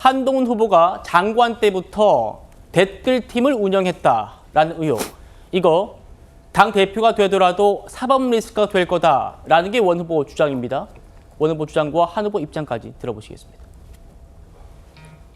한동훈 후보가 장관 때부터 댓글팀을 운영했다라는 의혹. 이거 당 대표가 되더라도 사법 리스크가 될 거다라는 게 원 후보 주장입니다. 원 후보 주장과 한 후보 입장까지 들어보시겠습니다.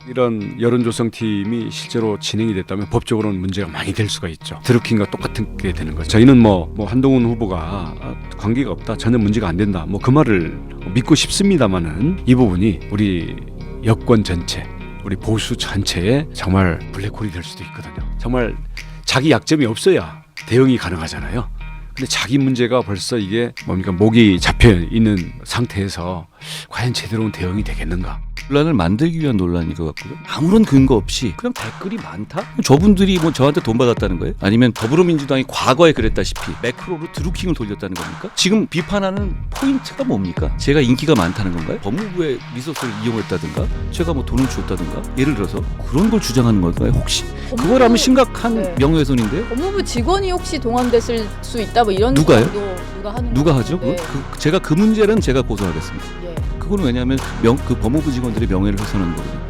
이런 여론조성팀이 실제로 진행이 됐다면 법적으로는 문제가 많이 될 수가 있죠. 드루킹과 똑같은 게 되는 거죠. 저희는 뭐 한동훈 후보가 관계가 없다, 전혀 문제가 안 된다, 그 말을 믿고 싶습니다만은 이 부분이 우리 여권 전체, 우리 보수 전체에 정말 블랙홀이 될 수도 있거든요. 정말 자기 약점이 없어야 대응이 가능하잖아요. 근데 자기 문제가 벌써 이게 목이 잡혀 있는 상태에서 과연 제대로 온 대응이 되겠는가? 논란을 만들기 위한 논란인 것 같고요. 아무런 근거 없이 그냥 댓글이 많다? 저분들이 저한테 돈 받았다는 거예요? 아니면 더불어민주당이 과거에 그랬다시피 매크로로 드루킹을 돌렸다는 겁니까? 지금 비판하는 포인트가 뭡니까? 제가 인기가 많다는 건가요? 법무부의 리소스를 이용했다든가 제가 돈을 주었다든가 예를 들어서 그런 걸 주장하는 걸까요? 혹시? 그거라면 심각한 명예훼손인데요? 법무부 직원이 혹시 동원됐을 수 있다 이런 누가요? 누가 하는 누가 하죠? 네. 제가 그 문제는 제가 고소하겠습니다. 예. 그거는 왜냐하면 그 법무부 직원들의 명예를 훼손하는 거거든요.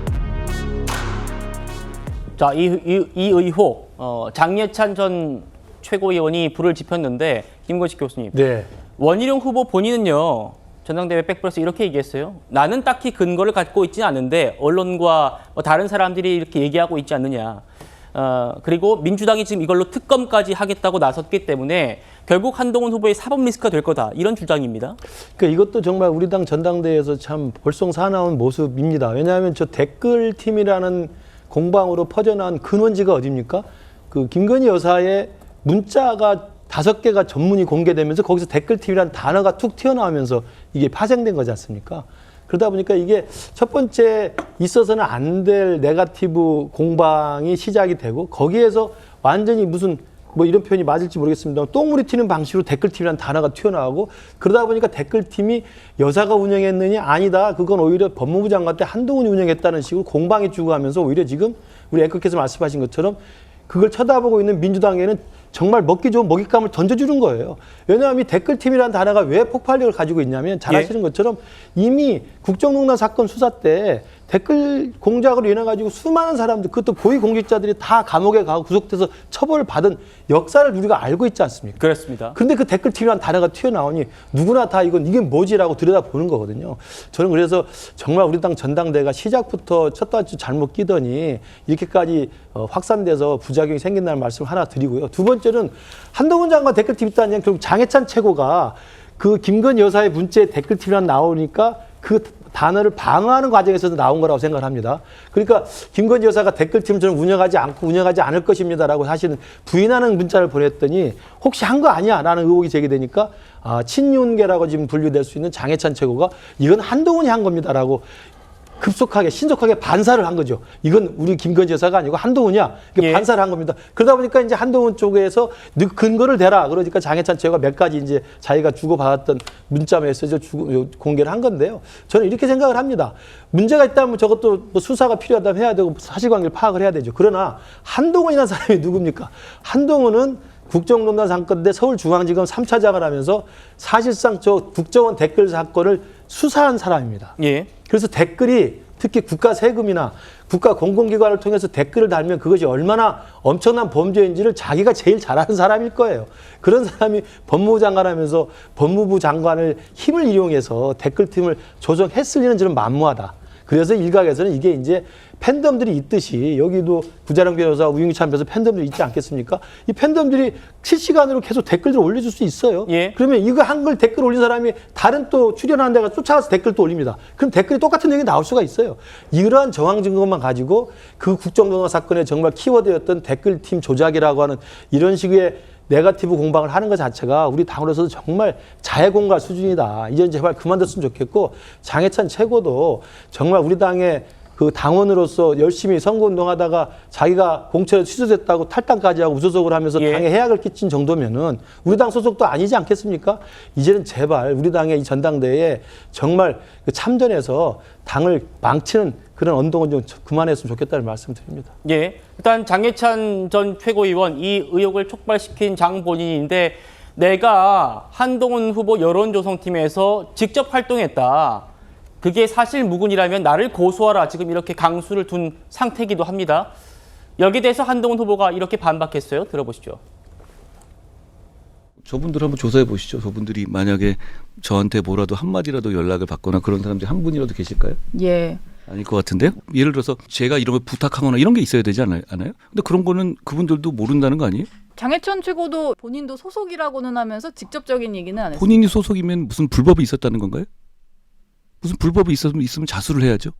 자, 이 의혹, 장예찬 전 최고위원이 불을 지폈는데 김건식 교수님, 네. 원희룡 후보 본인은요 전당대회 백플러스 이렇게 얘기했어요. 나는 딱히 근거를 갖고 있지는 않은데 언론과 다른 사람들이 이렇게 얘기하고 있지 않느냐. 그리고 민주당이 지금 이걸로 특검까지 하겠다고 나섰기 때문에 결국 한동훈 후보의 사법 리스크가 될 거다. 이런 주장입니다. 그러니까 이것도 정말 우리 당 전당대회에서 참 볼썽사나운 모습입니다. 왜냐하면 저 댓글팀이라는 공방으로 퍼져나온 근원지가 어디입니까? 그 김건희 여사의 문자가 5개가 전문이 공개되면서 거기서 댓글팀이라는 단어가 툭 튀어나오면서 이게 파생된 거지 않습니까? 그러다 보니까 이게 첫 번째 있어서는 안 될 네거티브 공방이 시작이 되고 거기에서 완전히 무슨 이런 표현이 맞을지 모르겠습니다. 똥물이 튀는 방식으로 댓글팀이라는 단어가 튀어나오고 그러다 보니까 댓글팀이 여사가 운영했느냐? 아니다. 그건 오히려 법무부 장관 때 한동훈이 운영했다는 식으로 공방이 주고하면서 오히려 지금 우리 앵커께서 말씀하신 것처럼 그걸 쳐다보고 있는 민주당에는 정말 먹기 좋은 먹잇감을 던져주는 거예요. 왜냐하면 이 댓글팀이라는 단어가 왜 폭발력을 가지고 있냐면 잘 아시는 것처럼 이미 국정농단 사건 수사 때 댓글 공작으로 인해가지고 수많은 사람들, 그것도 고위공직자들이 다 감옥에 가고 구속돼서 처벌을 받은 역사를 우리가 알고 있지 않습니까? 그렇습니다. 그런데 그 댓글팀이라는 단어가 튀어나오니 누구나 다 이게 뭐지라고 들여다보는 거거든요. 저는 그래서 정말 우리 당 전당대회가 시작부터 첫 단추 잘못 끼더니 이렇게까지 확산돼서 부작용이 생긴다는 말씀을 하나 드리고요. 두 번째는 한동훈 장관 댓글팀 있다는 결국 장해찬 최고가 그 김건희 여사의 문자에 댓글팀이란 나오니까 그 단어를 방어하는 과정에서도 나온 거라고 생각을 합니다. 그러니까 김건희 여사가 댓글팀을 저는 운영하지 않을 것입니다라고 사실은 부인하는 문자를 보냈더니 혹시 한 거 아니야? 라는 의혹이 제기되니까 친윤계라고 지금 분류될 수 있는 장해찬 최고가 이건 한동훈이 한 겁니다라고 급속하게 신속하게 반사를 한 거죠. 이건 우리 김건희 여사가 아니고 한동훈이야. 예. 반사를 한 겁니다. 그러다 보니까 이제 한동훈 쪽에서 근거를 대라. 그러니까 장해찬 최고가 몇 가지 이제 자기가 주고받았던 문자 메시지를 공개를 한 건데요. 저는 이렇게 생각을 합니다. 문제가 있다면 저것도 수사가 필요하다면 해야 되고 사실관계를 파악을 해야 되죠. 그러나 한동훈이라는 사람이 누굽니까? 한동훈은 국정농단 사건 때 서울중앙지검 3차장을 하면서 사실상 저 국정원 댓글 사건을 수사한 사람입니다. 예. 그래서 댓글이 특히 국가 세금이나 국가 공공기관을 통해서 댓글을 달면 그것이 얼마나 엄청난 범죄인지를 자기가 제일 잘 아는 사람일 거예요. 그런 사람이 법무부 장관 하면서 법무부 장관을 힘을 이용해서 댓글팀을 조정했을 리는 저는 만무하다. 그래서 일각에서는 이게 이제 팬덤들이 있듯이 여기도 구자령 변호사, 우영찬 변호사 팬덤들이 있지 않겠습니까? 이 팬덤들이 실시간으로 계속 댓글들을 올려줄 수 있어요. 예. 그러면 이거 한글 댓글 올린 사람이 다른 또 출연하는 데가 쫓아가서 댓글 또 올립니다. 그럼 댓글이 똑같은 내용이 나올 수가 있어요. 이러한 정황 증거만 가지고 그 국정농단 사건의 정말 키워드였던 댓글팀 조작이라고 하는 이런 식의 네거티브 공방을 하는 것 자체가 우리 당으로서도 정말 자해공갈 수준이다. 이제 제발 그만뒀으면 좋겠고 장해찬 최고도 정말 우리 당의 그 당원으로서 열심히 선거운동하다가 자기가 공천에 취소됐다고 탈당까지 하고 우소속을 하면서 예. 당에 해악을 끼친 정도면은 우리 당 소속도 아니지 않겠습니까? 이제는 제발 우리 당의 이 전당대회에 정말 그 참전해서 당을 망치는 그런 운동은 좀 그만했으면 좋겠다는 말씀 드립니다. 예. 일단 장예찬 전 최고위원 이 의혹을 촉발시킨 장 본인인데 내가 한동훈 후보 여론조성팀에서 직접 활동했다. 그게 사실 무근이라면 나를 고소하라 지금 이렇게 강수를 둔 상태이기도 합니다. 여기에 대해서 한동훈 후보가 이렇게 반박했어요. 들어보시죠. 저분들 한번 조사해 보시죠. 저분들이 만약에 저한테 뭐라도 한마디라도 연락을 받거나 그런 사람들이 한 분이라도 계실까요? 예. 아닐 것 같은데요. 예를 들어서 제가 이런 걸 부탁하거나 이런 게 있어야 되지 않아요? 근데 그런 거는 그분들도 모른다는 거 아니에요? 장해찬 최고도 본인도 소속이라고는 하면서 직접적인 얘기는 안 했어요. 본인이 소속이면 무슨 불법이 있었다는 건가요? 무슨 불법이 있으면 자수를 해야죠.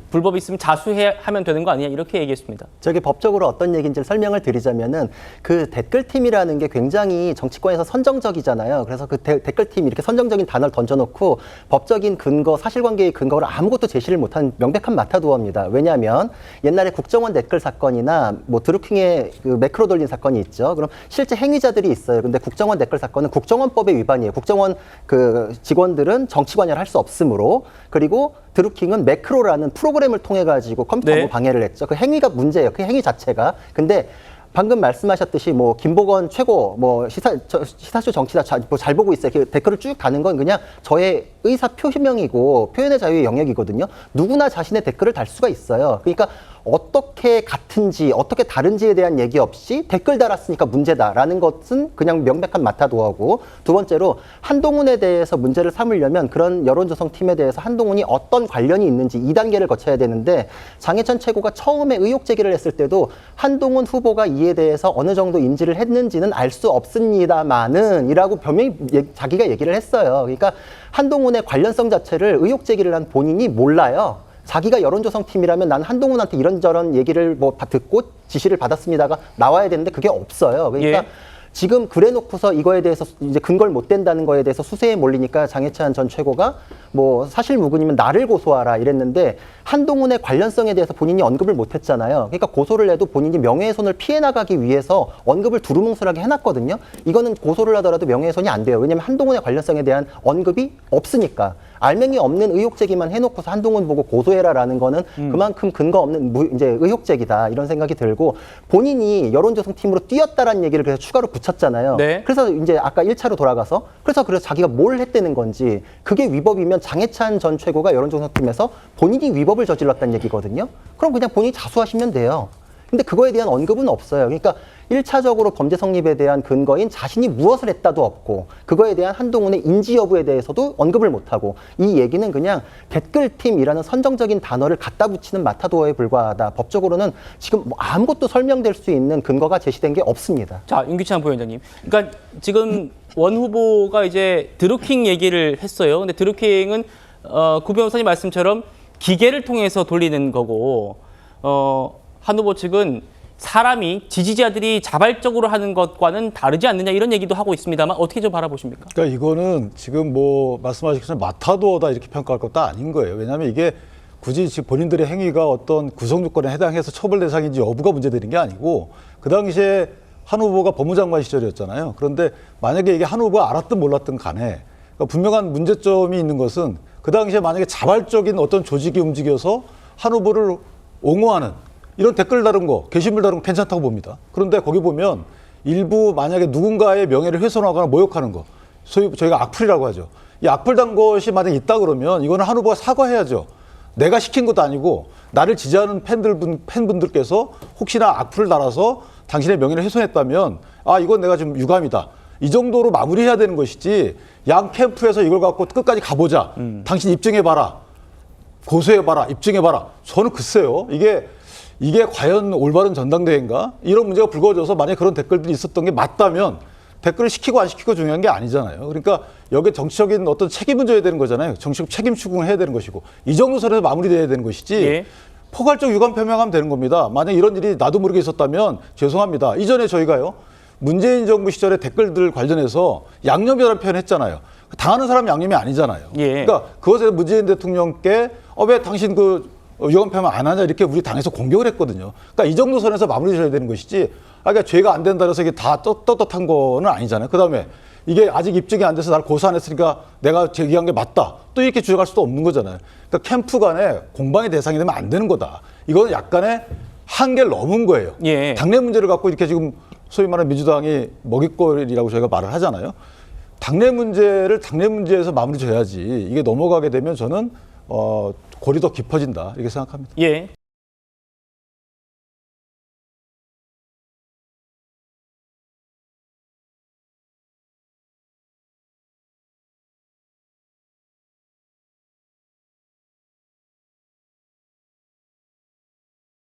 불법이 있으면 자수하면 되는 거 아니냐 이렇게 얘기했습니다. 저게 법적으로 어떤 얘기인지를 설명을 드리자면은 그 댓글팀이라는 게 굉장히 정치권에서 선정적이잖아요. 그래서 그 댓글팀 이렇게 선정적인 단어를 던져놓고 법적인 근거, 사실관계의 근거를 아무것도 제시를 못한 명백한 마타도어입니다. 왜냐하면 옛날에 국정원 댓글 사건이나 뭐 드루킹의 그 매크로 돌린 사건이 있죠. 그럼 실제 행위자들이 있어요. 근데 국정원 댓글 사건은 국정원법의 위반이에요. 국정원 그 직원들은 정치 관여를 할 수 없으므로 그리고 드루킹은 매크로라는 프로그램을 통해 가지고 컴퓨터 네. 방해를 했죠. 그 행위가 문제예요. 그 행위 자체가. 근데 방금 말씀하셨듯이 뭐 김보건 최고 뭐 시사쇼 정치다 잘 보고 있어요. 그 댓글을 쭉 다는 건 그냥 저의 의사 표명이고 표현의 자유의 영역이거든요. 누구나 자신의 댓글을 달 수가 있어요. 그러니까 어떻게 같은지 어떻게 다른지에 대한 얘기 없이 댓글 달았으니까 문제다라는 것은 그냥 명백한 마타도어고, 두 번째로 한동훈에 대해서 문제를 삼으려면 그런 여론조성팀에 대해서 한동훈이 어떤 관련이 있는지 2단계를 거쳐야 되는데, 장해찬 최고가 처음에 의혹 제기를 했을 때도 한동훈 후보가 이에 대해서 어느 정도 인지를 했는지는 알 수 없습니다만은 이라고 분명히 자기가 얘기를 했어요. 그러니까 한동훈의 관련성 자체를 의혹 제기를 한 본인이 몰라요. 자기가 여론조성팀이라면 난 한동훈한테 이런저런 얘기를 뭐 듣고 지시를 받았습니다가 나와야 되는데 그게 없어요. 그러니까 예. 지금 그래 놓고서 이거에 대해서 이제 근거를 못 댄다는 거에 대해서 수세에 몰리니까 장해찬 전 최고가 뭐 사실 무근이면 나를 고소하라 이랬는데 한동훈의 관련성에 대해서 본인이 언급을 못 했잖아요. 그러니까 고소를 해도 본인이 명예훼손을 피해 나가기 위해서 언급을 두루뭉술하게 해놨거든요. 이거는 고소를 하더라도 명예훼손이 안 돼요. 왜냐하면 한동훈의 관련성에 대한 언급이 없으니까. 알맹이 없는 의혹 제기만 해놓고서 한동훈 보고 고소해라라는 거는 그만큼 근거 없는 이제 의혹 제기다 이런 생각이 들고, 본인이 여론조성팀으로 뛰었다라는 얘기를 그래서 추가로 붙였잖아요. 네. 그래서 이제 아까 1차로 돌아가서 그래서 자기가 뭘 했다는 건지, 그게 위법이면 장해찬 전 최고가 여론조성팀에서 본인이 위법을 저질렀다는 얘기거든요. 그럼 그냥 본인이 자수하시면 돼요. 근데 그거에 대한 언급은 없어요. 그러니까 1차적으로 범죄 성립에 대한 근거인 자신이 무엇을 했다도 없고, 그거에 대한 한동훈의 인지 여부에 대해서도 언급을 못하고, 이 얘기는 그냥 댓글팀이라는 선정적인 단어를 갖다 붙이는 마타도어에 불과하다. 법적으로는 지금 뭐 아무것도 설명될 수 있는 근거가 제시된 게 없습니다. 자, 윤기찬 부위원장님. 그러니까 지금 원 후보가 이제 드루킹 얘기를 했어요. 근데 드루킹은 구 변호사님 말씀처럼 기계를 통해서 돌리는 거고, 한 후보 측은 사람이 지지자들이 자발적으로 하는 것과는 다르지 않느냐 이런 얘기도 하고 있습니다만 어떻게 좀 바라보십니까? 그러니까 이거는 지금 뭐 말씀하신 것처럼 마타도어다 이렇게 평가할 것도 아닌 거예요. 왜냐하면 이게 굳이 지금 본인들의 행위가 어떤 구성 조건에 해당해서 처벌 대상인지 여부가 문제되는 게 아니고, 그 당시에 한 후보가 법무장관 시절이었잖아요. 그런데 만약에 이게 한 후보가 알았든 몰랐든 간에 그러니까 분명한 문제점이 있는 것은, 그 당시에 만약에 자발적인 어떤 조직이 움직여서 한 후보를 옹호하는 이런 댓글 다른 거, 게시물 다른 거 괜찮다고 봅니다. 그런데 거기 보면 일부 만약에 누군가의 명예를 훼손하거나 모욕하는 거, 소위 저희가 악플이라고 하죠. 이 악플단 것이 만약에 있다 그러면 이거는 한 후보가 사과해야죠. 내가 시킨 것도 아니고 나를 지지하는 팬분들께서 혹시나 악플을 달아서 당신의 명예를 훼손했다면 아, 이건 내가 좀 유감이다. 이 정도로 마무리해야 되는 것이지, 양 캠프에서 이걸 갖고 끝까지 가보자. 당신 입증해봐라. 고소해봐라. 입증해봐라. 저는 글쎄요. 이게 과연 올바른 전당대회인가? 이런 문제가 불거져서 만약에 그런 댓글들이 있었던 게 맞다면 댓글을 시키고 안 시키고 중요한 게 아니잖아요. 그러니까 여기에 정치적인 어떤 책임을 져야 되는 거잖아요. 정치적 책임 추궁을 해야 되는 것이고, 이 정도 선에서 마무리돼야 되는 것이지 예. 포괄적 유감 표명하면 되는 겁니다. 만약 이런 일이 나도 모르게 있었다면 죄송합니다. 이전에 저희가요, 문재인 정부 시절에 댓글들 관련해서 양념이라는 표현을 했잖아요. 당하는 사람이 양념이 아니잖아요. 예. 그러니까 그것에 문재인 대통령께 왜 당신 유감 표명 안 하냐 이렇게 우리 당에서 공격을 했거든요. 그러니까 이 정도 선에서 마무리해야 되는 것이지, 그러니까 죄가 안 된다 해서 이게 다 떳떳한 거는 아니잖아요. 그다음에 이게 아직 입증이 안 돼서 날 고소 안 했으니까 내가 제기한 게 맞다, 또 이렇게 주장할 수도 없는 거잖아요. 그러니까 캠프 간에 공방의 대상이 되면 안 되는 거다. 이거는 약간의 한계를 넘은 거예요. 예. 당내 문제를 갖고 이렇게 지금 소위 말하는 민주당이 먹잇거리라고 저희가 말을 하잖아요. 당내 문제를 당내 문제에서 마무리 져야지 이게 넘어가게 되면 저는 골이 더 깊어진다 이렇게 생각합니다. 예.